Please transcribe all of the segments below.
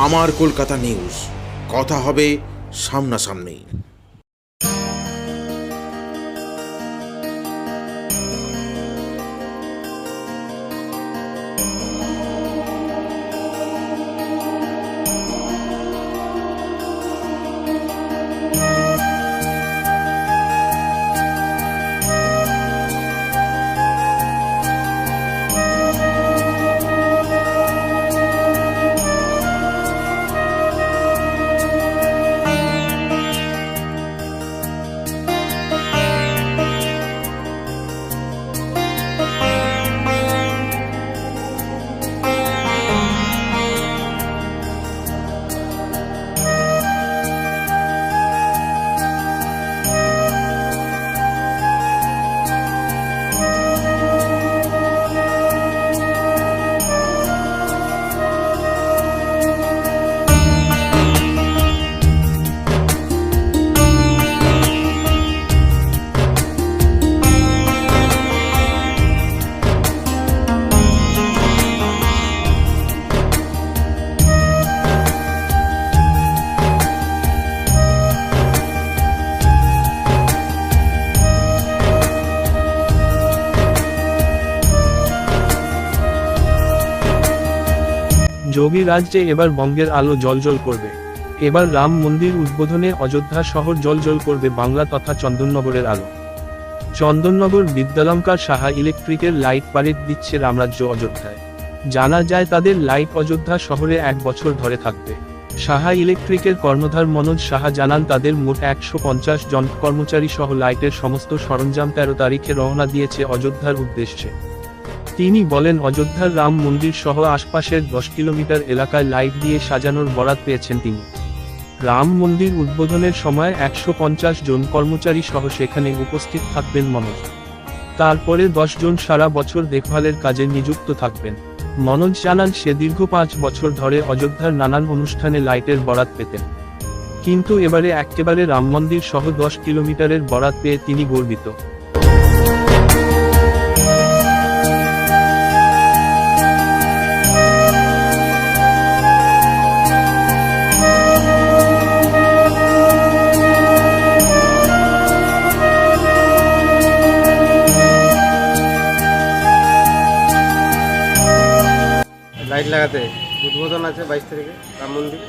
আমার কলকাতা নিউজ, কথা হবে সামনাসামনি। যোগী রাজ্যে এবার বঙ্গের আলো জ্বলজ্বল করবে। এবার রাম মন্দির উদ্বোধনে অযোধ্যা শহর জ্বলজ্বল করবে বাংলা তথা চন্দননগরের আলো। চন্দননগর বিদ্যালঙ্কার সাহা ইলেকট্রিকের লাইট পারেড দিচ্ছে রামরাজ্য অযোধ্যায়। জানা যায় তাদের লাইট অযোধ্যা শহরে 1 বছর ধরে থাকবে। সাহা ইলেকট্রিকের কর্ণধার মনোজ সাহা জানান তাদের মোট 150 জন কর্মচারী সহ লাইটের সমস্ত সরঞ্জাম 13 তারিখে রওনা দিয়েছে অযোধ্যার উদ্দেশ্যে। তিনি বলেন অযোধ্যার রাম মন্দির সহ আশপাশের 10 কিলোমিটার এলাকায় লাইট দিয়ে সাজানোর বরাত পেয়েছেন তিনি। রাম মন্দির উদ্বোধনের সময় 150 জন কর্মচারী সহ সেখানে উপস্থিত থাকবেন মনোজ। তারপরে 10 জন সারা বছর দেখভালের কাজে নিযুক্ত থাকবেন। মনোজ জানান সে দীর্ঘ 5 বছর ধরে অযোধ্যার নানান অনুষ্ঠানে লাইটের বরাত পেতেন, কিন্তু এবারে একেবারে রাম মন্দির সহ 10 কিলোমিটারের বরাত পেয়ে তিনি গর্বিত। লাইট লাগাতে উদ্বোধন আছে 22 তারিখে রাম মন্দির।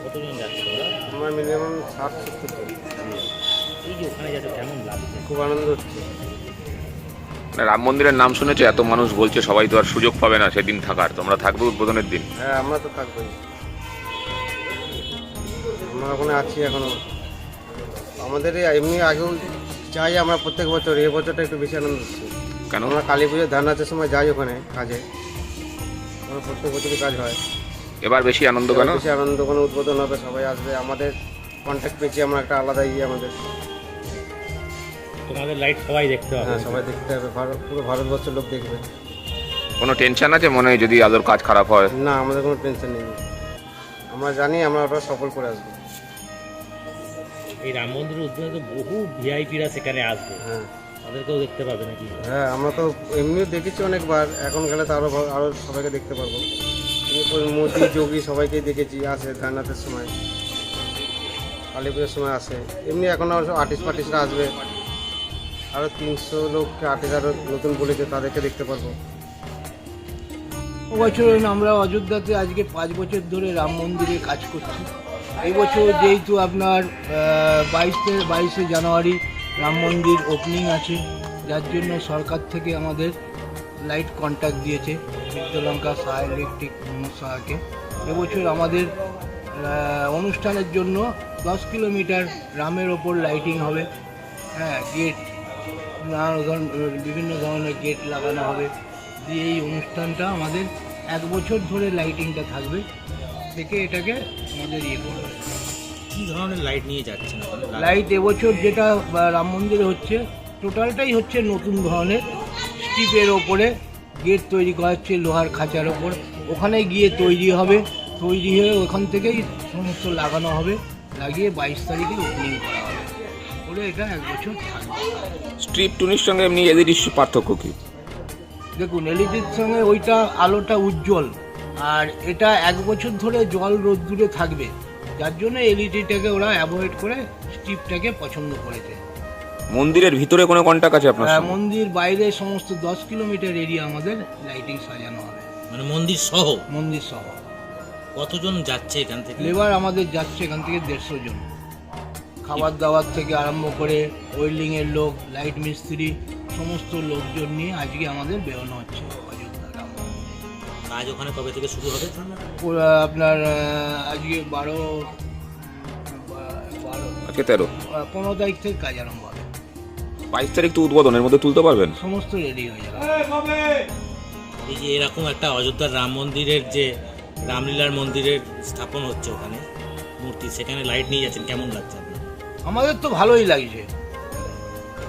কতজন যাচ্ছে ওরা? আমার মিনিমাম 60-70 জন। এই যে ওখানে যাচ্ছে কেমন লাগছে? খুব আনন্দ হচ্ছে। রাম মন্দিরের নাম শুনেছে, এত মানুষ বলছে, সবাই তো আর সুযোগ পাবে না সেদিন থাকার। তোমরা থাকবে উদ্বোধনের দিন? হ্যাঁ, আমরা তো থাকবোই। আমরা ওখানে আছি এখনো। আমাদের এমনি আগেও যাই আমরা প্রত্যেক বছর, এই বছরটা একটু বেশি আনন্দ হচ্ছে। কেন? আমরা কালী পুজোর ধান নাচের সময় যাই ওখানে কাজে, আমরা প্রত্যেক বছরই কাজ হয়। এবার বেশি আনন্দ কেন? বেশি আনন্দ, কোনো উদ্বোধন হবে, সবাই আসবে। আমাদের কন্ট্যাক্ট পেয়েছি আমরা একটা আলাদা আমাদের। তোমাদের লাইট সবাই দেখতে হবে? হ্যাঁ, সবাই দেখতে হবে, পুরো ভারতবর্ষের লোক দেখবে। কোনো টেনশন আছে মনে হয় যদি আলোর কাজ খারাপ হয়? না, আমাদের কোনো টেনশন নেই। আমরা জানি আমরা ওটা সফল করে আসবো। এই রাম মন্দিরের উদ্বোধনে তো বহু ভিআইপিরা সেখানে আসবে, হ্যাঁ, তাদেরকেও দেখতে পাবে নাকি? হ্যাঁ, আমরা তো এমনিও দেখেছি অনেকবার, এখন গেলে তো আরও সবাইকে দেখতে পারবো। মোদি যোগী সবাইকেই দেখেছি আসে ধাননাথের সময়, কালী পুজোর সময় আসে। এমনি এখন আর্টিস্ট ফার্টিস্টরা আসবে, আরও 300 লোককে আর্টিস্ট আরও নতুন বলেছে, তাদেরকে দেখতে পারবো। বছর আমরা অযোধ্যাতে আজকে 5 বছর ধরে রাম মন্দিরে কাজ করছি। এই বছর যেহেতু আপনার 22শে জানুয়ারি রাম মন্দির ওপেনিং আছে, যার জন্য সরকার থেকে আমাদের লাইট কন্ট্রাক্ট দিয়েছে বিদ্যালঙ্কা সাহা ইলেকট্রিক সাহাকে। এবছর আমাদের অনুষ্ঠানের জন্য 10 কিলোমিটার রামের ওপর লাইটিং হবে। হ্যাঁ, গেট বিভিন্ন ধরনের গেট লাগানো হবে দিয়ে এই অনুষ্ঠানটা আমাদের 1 বছর ধরে লাইটিংটা থাকবে, থেকে এটাকে আমাদের করবে। কী ধরনের লাইট নিয়ে যাচ্ছেন? লাইট এবছর যেটা রাম মন্দিরে হচ্ছে টোটালটাই হচ্ছে নতুন ধরনের স্টিপের ওপরে গেট তৈরি করা হচ্ছে, লোহার খাঁচার ওপর। ওখানে গিয়ে তৈরি হবে, তৈরি হয়ে ওখান থেকেই সমস্ত লাগানো হবে, লাগিয়ে 22 তারিখে ওপেনিং করা হবে। করে এটা 1 বছর থাকবে। স্ট্রিপ টুনির সঙ্গে এমনি এদের পার্থক্য কি? দেখুন, এলইডির সঙ্গে ওইটা আলোটা উজ্জ্বল, আর এটা 1 বছর ধরে জল রোদ্দুরে থাকবে, যার জন্য এলইডিটাকে ওরা অ্যাভয়েড করে স্ট্রিপটাকে পছন্দ করেছে। মন্দিরের ভিতরে কোনো কন্টাক্ট আছে আপনার সঙ্গে? মন্দির বাইরে সমস্ত 10 কিলোমিটার এরিয়া আমাদের লাইটিং সাজানো হবে, মানে মন্দির সহ। মন্দির সহ। কতজন যাচ্ছে এখান থেকে? লেবার আমাদের যাচ্ছে এখান থেকে 150 জন। খাবার দাবার থেকে আরম্ভ করে ওয়েল্ডিংয়ের লোক, লাইট মিস্ত্রি, সমস্ত লোকজন নিয়ে আজকে আমাদের বেরোনো হচ্ছে অযোধ্যা রাম মন্দিরে। কাজ ওখানে কবে থেকে শুরু হবে? আপনার আজকে 15 তারিখ থেকে কাজ আরম্ভ হবে। 22 তারিখ তো উদ্বোধনের মধ্যে তুলতে পারবেন? সমস্ত রেডি হয়ে যাবে। এই যে এরকম একটা অযোধ্যার রাম মন্দিরের যে রামলীলার মন্দিরের স্থাপন হচ্ছে ওখানে মূর্তি, সেখানে লাইট নিয়ে যাচ্ছেন, কেমন লাগছে আপনার? আমাদের তো ভালোই লাগছে,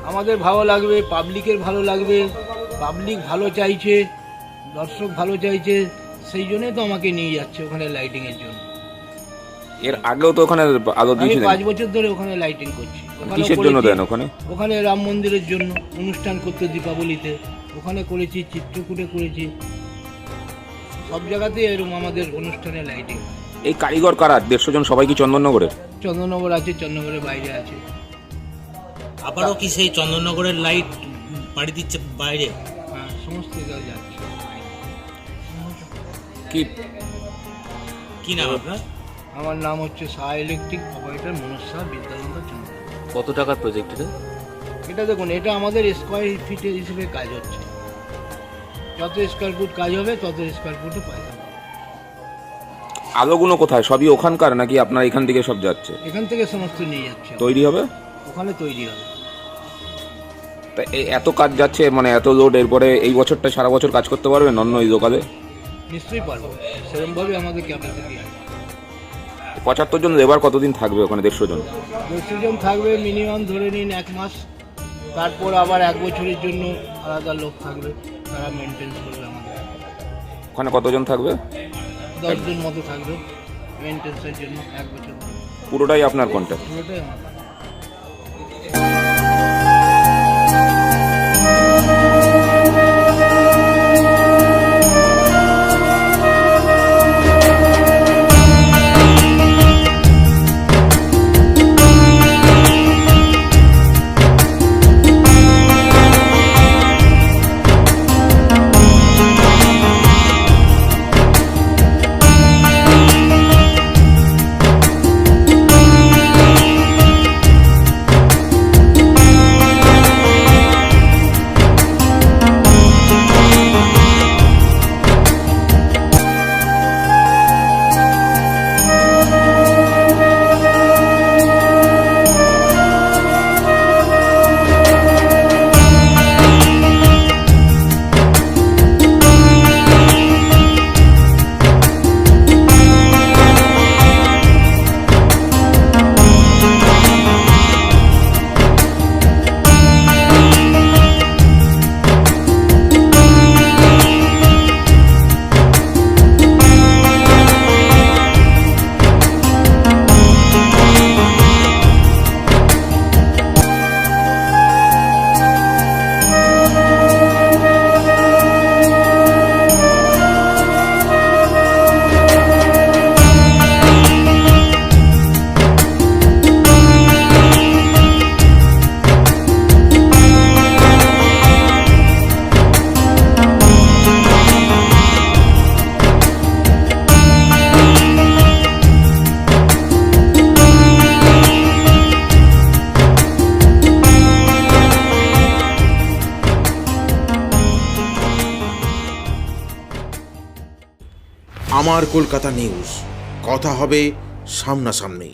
আমাদের ভালো লাগবে, পাবলিকের ভালো লাগবে, পাবলিক ভালো চাইছে, দর্শক ভালো চাইছে, সেই জন্যই তো আমাকে নিয়ে যাচ্ছে ওখানে লাইটিংয়ের জন্য। এর আগেও তো ওখানে আলো আমি দিয়েছিলেন? 5 বছর ধরে ওখানে লাইটিং করছি। ওখানেও কিসের জন্য করেছি, দেন ওখানে? ওখানে রাম মন্দিরের জন্য অনুষ্ঠান করতে দীপাবলিতে ওখানে করেছি, চিত্রকূটে করেছি, সব জায়গাতেই এরকম আমাদের অনুষ্ঠানে লাইটিং। এই কারিগর কারা? 150 জন সবাই কি চন্দননগরের? চন্দননগর আছে, চন্দননগরের বাইরে আছে। আবারও কি সেই চন্দননগরের লাইট পাড়ি দিচ্ছে বাইরে? হ্যাঁ, সমস্ত জায়গায় যাচ্ছে। কি কি নাম আপনার? আমার নাম হচ্ছে শাহ ইলেকট্রিক অপারেটর মনোজ শাহ, বিদ্যালঙ্কা চন্দ্র। কত টাকার প্রজেক্ট এটা? এটা দেখুন, এটা আমাদের স্কোয়ার ফিট হিসেবে কাজ হচ্ছে। যত স্কোয়ার ফুট কাজ হবে তত স্কোয়ার ফুটে পয়সা পাবে। আলোগুলো কোথায়? সবই ওখানকার নাকি আপনার এখান থেকে সব যাচ্ছে? এখান থেকে সমস্ত নিয়ে যাচ্ছে, তৈরি হবে? ওখানে তৈরি হবে। তা এত কাজ যাচ্ছে, মানে এত লোড, এরপরে এই বছরটা সারা বছর কাজ করতে পারবেন অন্য এই দোকানে? নিশ্চয়ই পারবো, সেরকমভাবে আমাদের ক্যাপাসিটি আছে। 75 জন লেবার কতদিন থাকবে ওখানে? 150 জন? 200 জন থাকবে মিনিমাম, ধরে নিন 1 মাস। তারপর আবার 1 বছরের জন্য আলাদা লোক থাকবে, তারা মেনটেন্স করবে আমাদের। ওখানে কতজন থাকবে? 10 জন মতো থাকবে মেনটেন্সের জন্য 1 বছর। পুরোটাই আপনার কন্ট্যাক্ট? পুরোটাই আমাদের। আমার কলকাতা নিউজ, কথা হবে সামনাসামনি।